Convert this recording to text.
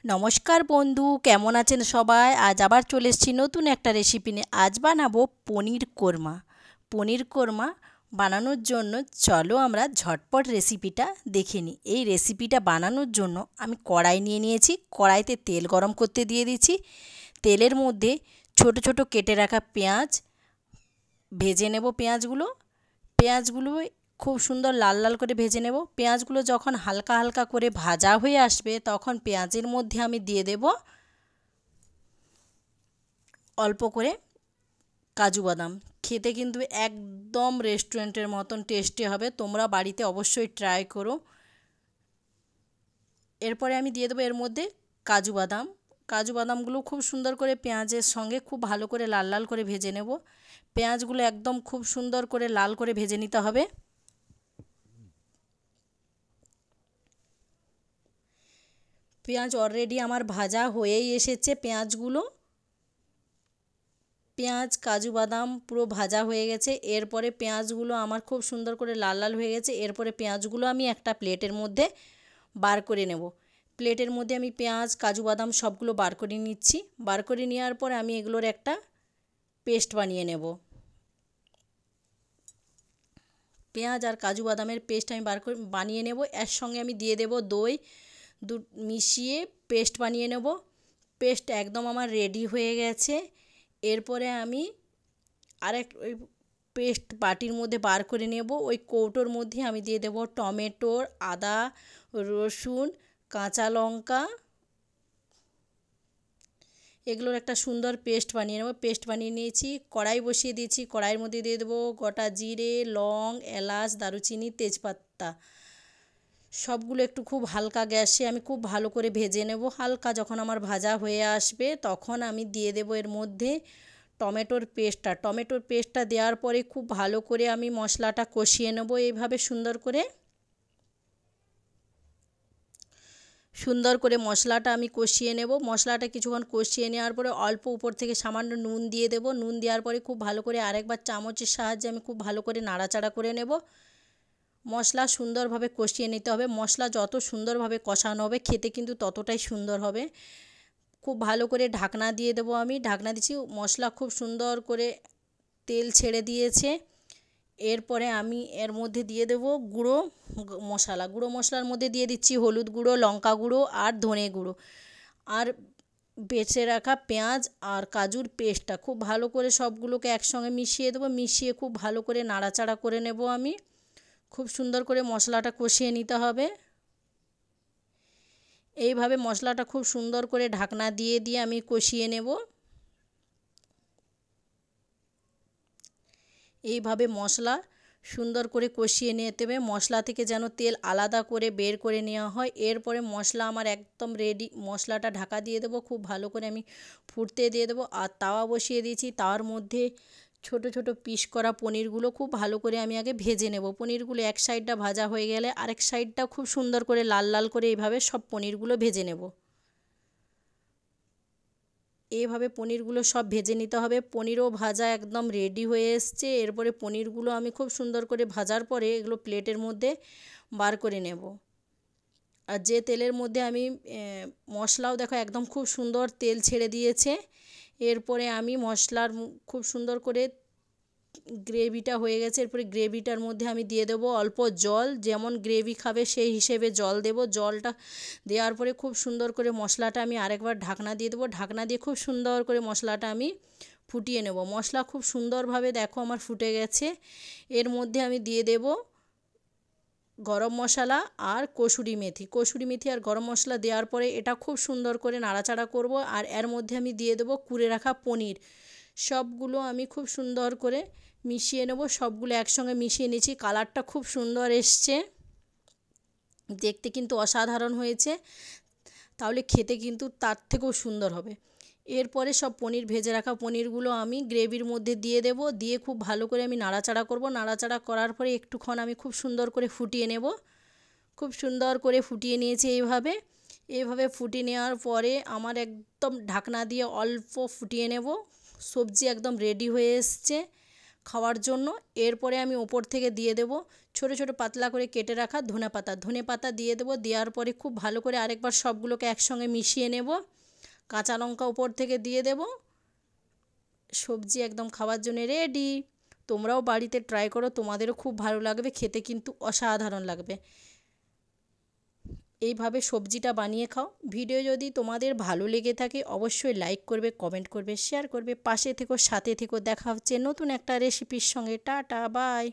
নমস্কার বন্ধু, কেমন আছেন সবাই? আজ আবার চলে এসেছি নতুন একটা রেসিপি নিয়ে। আজ বানাবো পনির কোরমা। পনির কোরমা বানানোর জন্য চলো আমরা ঝটপট রেসিপিটা দেখে নিই। এই রেসিপিটা বানানোর জন্য আমি কড়াই নিয়ে নিয়েছি। কড়াইতে তেল গরম করতে দিয়ে দিচ্ছি। তেলের মধ্যে ছোট ছোট কেটে রাখা পেঁয়াজ ভেজে নেব। পেঁয়াজগুলো খুব সুন্দর লাল লাল করে ভেজে নেব। পেঁয়াজগুলো যখন হালকা হালকা করে ভাজা হয়ে আসবে তখন পেঁয়াজের মধ্যে আমি দিয়ে দেব অল্প করে কাজু বাদাম। খেতে কিন্তু একদম রেস্টুরেন্টের মতন টেস্টি হবে, তোমরা বাড়িতে অবশ্যই ট্রাই করো। এরপরে আমি দিয়ে দেবো এর মধ্যে কাজু বাদামগুলো খুব সুন্দর করে পেঁয়াজের সঙ্গে খুব ভালো করে লাল লাল করে ভেজে নেব। পেঁয়াজগুলো একদম খুব সুন্দর করে লাল করে ভেজে নিতে হবে। পেঁয়াজ অলরেডি আমার ভাজা হয়েই এসেছে। পেঁয়াজ কাজু বাদাম পুরো ভাজা হয়ে গেছে। এরপরে পেঁয়াজগুলো আমার খুব সুন্দর করে লাল লাল হয়ে গেছে। এরপরে পেঁয়াজগুলো আমি একটা প্লেটের মধ্যে বার করে নেব। প্লেটের মধ্যে আমি পেঁয়াজ কাজু বাদাম সবগুলো বার করে নিচ্ছি। বার করে নেওয়ার পর আমি এগুলোর একটা পেস্ট বানিয়ে নেব। পেঁয়াজ আর কাজু বাদামের পেস্ট আমি বানিয়ে নেব। এর সঙ্গে আমি দিয়ে দেব দই মিশিয়ে পেস্ট বানিয়ে নেব। পেস্ট একদম আমার রেডি হয়ে গেছে। এরপরে আমি ওই পেস্ট বাটির মধ্যে বার করে নেব। ওই কৌটোর মধ্যে আমি দিয়ে দেব টমেটো, আদা, রসুন, কাঁচা লঙ্কা, এগুলোর একটা সুন্দর পেস্ট বানিয়ে নেব। পেস্ট বানিয়ে নিয়েছি। কড়াই বসিয়ে দিয়েছি। কড়াইয়ের মধ্যে দিয়ে দেবো গোটা জিরে, লং, এলাচ, দারুচিনি, তেজপাতা। সবগুলো একটু খুব হালকা গ্যাসে আমি খুব ভালো করে ভেজে নেব। হালকা যখন আমার ভাজা হয়ে আসবে তখন আমি দিয়ে দেব এর মধ্যে টমেটোর পেস্টটা দেওয়ার পরে খুব ভালো করে আমি মশলাটা কষিয়ে নেব। এইভাবে সুন্দর করে মশলাটা আমি কষিয়ে নেব। মশলাটা কিছুক্ষণ কষিয়ে নেওয়ার পরে অল্প উপর থেকে সামান্য নুন দিয়ে দেব। নুন দেওয়ার পরে খুব ভালো করে আরেকবার চামচের সাহায্যে আমি খুব ভালো করে নাড়াচাড়া করে নেব। মশলা সুন্দরভাবে কষিয়ে নিতে হবে। মশলা যত সুন্দরভাবে কষানো হবে খেতে কিন্তু ততটাই সুন্দর হবে। খুব ভালো করে ঢাকনা দিয়ে দেবো। আমি ঢাকনা দিচ্ছি। মশলা খুব সুন্দর করে তেল ছেড়ে দিয়েছে। এরপরে আমি এর মধ্যে দিয়ে দেবো গুঁড়ো মশলার মধ্যে দিয়ে দিচ্ছি হলুদ গুঁড়ো, লঙ্কা গুঁড়ো আর ধনে গুঁড়ো আর বেছে রাখা পেঁয়াজ আর কাজুর পেস্টটা খুব ভালো করে সবগুলোকে একসঙ্গে মিশিয়ে দেবো। মিশিয়ে খুব ভালো করে নাড়াচাড়া করে নেব। আমি খুব সুন্দর করে মশলাটা কষিয়ে নিতে হবে। এইভাবে মশলাটা খুব সুন্দর করে ঢাকনা দিয়ে আমি কষিয়ে নেব। এইভাবে মশলা সুন্দর করে কষিয়ে নিতে হবে। মশলা থেকে যেন তেল আলাদা করে বের করে নেওয়া হয়। এরপরে মশলা আমার একদম রেডি। মশলাটা ঢাকা দিয়ে দেবো। খুব ভালো করে আমি ফুটতে দিয়ে দেবো। আর তাওয়া বসিয়ে দিয়েছি। তাওয়ার মধ্যে ছোট ছোট পিস করা পনিরগুলো খুব ভালো করে আমি আগে ভেজে নেব। পনিরগুলো এক সাইডটা ভাজা হয়ে গেলে আরেক সাইডটা খুব সুন্দর করে লাল লাল করে এইভাবে সব পনিরগুলো ভেজে নেব। এইভাবে পনিরগুলো সব ভেজে নিতে হবে। পনিরও ভাজা একদম রেডি হয়ে এসছে। এরপরে পনিরগুলো আমি খুব সুন্দর করে ভাজার পরে এগুলো প্লেটের মধ্যে বার করে নেব। আর যে তেলের মধ্যে আমি মশলাও দেখো একদম খুব সুন্দর তেল ছেড়ে দিয়েছে। এরপরে আমি খুব সুন্দর করে গ্রেভিটা হয়ে গেছে। এরপরে গ্রেভিটার মধ্যে আমি দিয়ে দেবো অল্প জল। যেমন গ্রেভি খাবে সেই হিসেবে জল দেব। জলটা দেওয়ার পরে খুব সুন্দর করে মশলাটা আমি আরেকবার ঢাকনা দিয়ে দেবো। ঢাকনা দিয়ে খুব সুন্দর করে মশলাটা আমি ফুটিয়ে নেব। মশলা খুব সুন্দরভাবে দেখো আমার ফুটে গেছে। এর মধ্যে আমি দিয়ে দেব গরম মশলা আর কসুরি মেথি আর গরম মশলা দেওয়ার পরে এটা খুব সুন্দর করে নাড়াচাড়া করব। আর এর মধ্যে আমি দিয়ে দেবো কুড়ে রাখা পনির। সবগুলো আমি খুব সুন্দর করে মিশিয়ে নেব। সবগুলো একসঙ্গে মিশিয়ে নিয়েছি। কালারটা খুব সুন্দর এসছে। দেখতে কিন্তু অসাধারণ হয়েছে। তাহলে খেতে কিন্তু তার থেকেও সুন্দর হবে। এরপরে সব ভেজে রাখা পনিরগুলো আমি গ্রেভির মধ্যে দিয়ে দেব। দিয়ে খুব ভালো করে আমি নাড়াচাড়া করব। নাড়াচাড়া করার পরে একটুক্ষণ আমি খুব সুন্দর করে ফুটিয়ে নেব। খুব সুন্দর করে ফুটিয়ে নিয়েছি। এইভাবে ফুটিয়ে নেওয়ার পরে আমার একদম ঢাকনা দিয়ে অল্প ফুটিয়ে নেব। সবজি একদম রেডি হয়ে এসছে। খাওয়ার জন্য। এরপরে আমি ওপর থেকে দিয়ে দেব ছোট ছোট পাতলা করে কেটে রাখা ধনেপাতা দিয়ে দেব। দেওয়ার পরে খুব ভালো করে আরেকবার সবগুলোকে একসঙ্গে মিশিয়ে নেব। কাঁচা লঙ্কা ওপর থেকে দিয়ে দেব। সবজি একদম খাওয়ার জন্য রেডি। তোমরাও বাড়িতে ট্রাই করো, তোমাদেরও খুব ভালো লাগবে, খেতে কিন্তু অসাধারণ লাগবে। এইভাবে সবজিটা বানিয়ে খাও। ভিডিও যদি তোমাদের ভালো লেগে থাকে অবশ্যই লাইক করবে, কমেন্ট করবে, শেয়ার করবে। পাশে থেকো, সাথে থেকো। দেখা হচ্ছে নতুন একটা রেসিপির সঙ্গে। Tata, by.